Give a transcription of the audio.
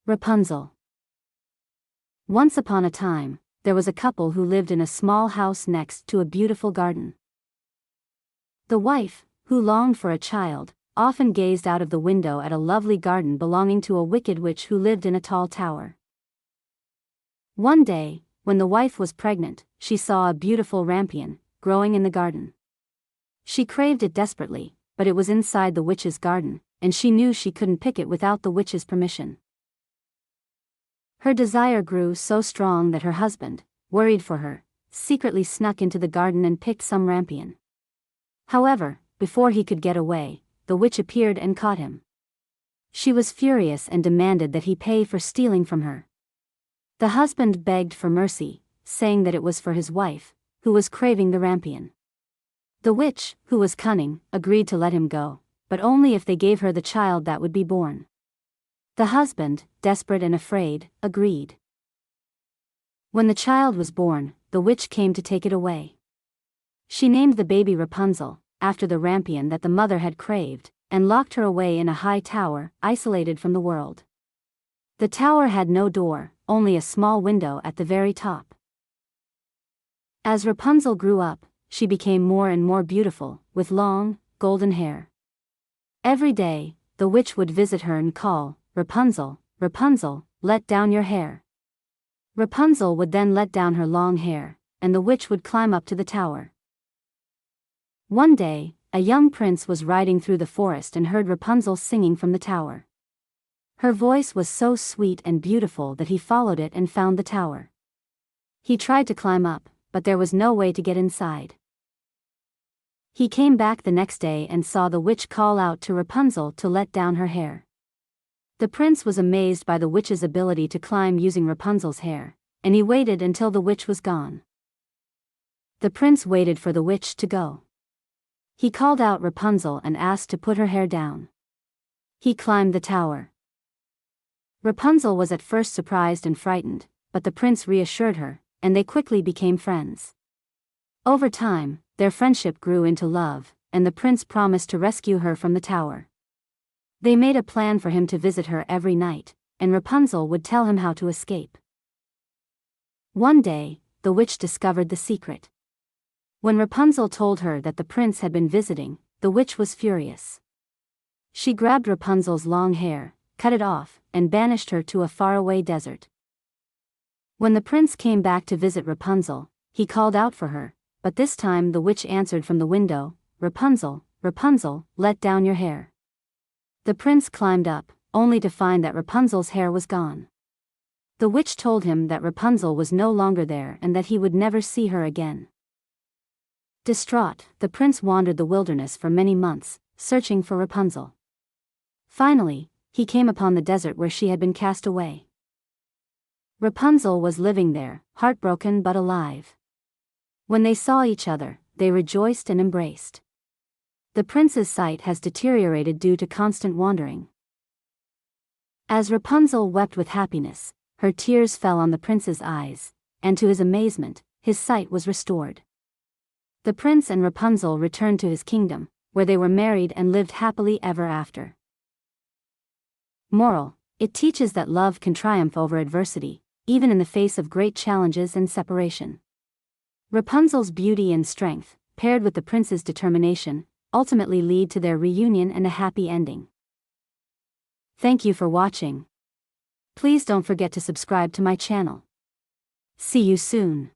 Rapunzel. Once upon a time, there was a couple who lived in a small house next to a beautiful garden. The wife, who longed for a child, often gazed out of the window at a lovely garden belonging to a wicked witch who lived in a tall tower. One day, when the wife was pregnant, she saw a beautiful rampion growing in the garden. She craved it desperately, but it was inside the witch's garden, and she knew she couldn't pick it without the witch's permission. Her desire grew so strong that her husband, worried for her, secretly snuck into the garden and picked some rampion. However, before he could get away, the witch appeared and caught him. She was furious and demanded that he pay for stealing from her. The husband begged for mercy, saying that it was for his wife, who was craving the rampion. The witch, who was cunning, agreed to let him go, but only if they gave her the child that would be born. The husband, desperate and afraid, agreed. When the child was born, the witch came to take it away. She named the baby Rapunzel, after the rampion that the mother had craved, and locked her away in a high tower, isolated from the world. The tower had no door, only a small window at the very top. As Rapunzel grew up, she became more and more beautiful, with long, golden hair. Every day, the witch would visit her and call, "Rapunzel, Rapunzel, let down your hair." Rapunzel would then let down her long hair, and the witch would climb up to the tower. One day, a young prince was riding through the forest and heard Rapunzel singing from the tower. Her voice was so sweet and beautiful that he followed it and found the tower. He tried to climb up, but there was no way to get inside. He came back the next day and saw the witch call out to Rapunzel to let down her hair. The prince was amazed by the witch's ability to climb using Rapunzel's hair, and he waited until the witch was gone. The prince waited for the witch to go. He called out Rapunzel and asked to put her hair down. He climbed the tower. Rapunzel was at first surprised and frightened, but the prince reassured her, and they quickly became friends. Over time, their friendship grew into love, and the prince promised to rescue her from the tower. They made a plan for him to visit her every night, and Rapunzel would tell him how to escape. One day, the witch discovered the secret. When Rapunzel told her that the prince had been visiting, the witch was furious. She grabbed Rapunzel's long hair, cut it off, and banished her to a faraway desert. When the prince came back to visit Rapunzel, he called out for her, but this time the witch answered from the window, "Rapunzel, Rapunzel, let down your hair." The prince climbed up, only to find that Rapunzel's hair was gone. The witch told him that Rapunzel was no longer there and that he would never see her again. Distraught, the prince wandered the wilderness for many months, searching for Rapunzel. Finally, he came upon the desert where she had been cast away. Rapunzel was living there, heartbroken but alive. When they saw each other, they rejoiced and embraced. The prince's sight has deteriorated due to constant wandering. As Rapunzel wept with happiness, her tears fell on the prince's eyes, and to his amazement, his sight was restored. The prince and Rapunzel returned to his kingdom, where they were married and lived happily ever after. Moral: it teaches that love can triumph over adversity, even in the face of great challenges and separation. Rapunzel's beauty and strength, paired with the prince's determination, ultimately lead to their reunion and a happy ending. Thank you for watching. Please don't forget to subscribe to my channel. See you soon.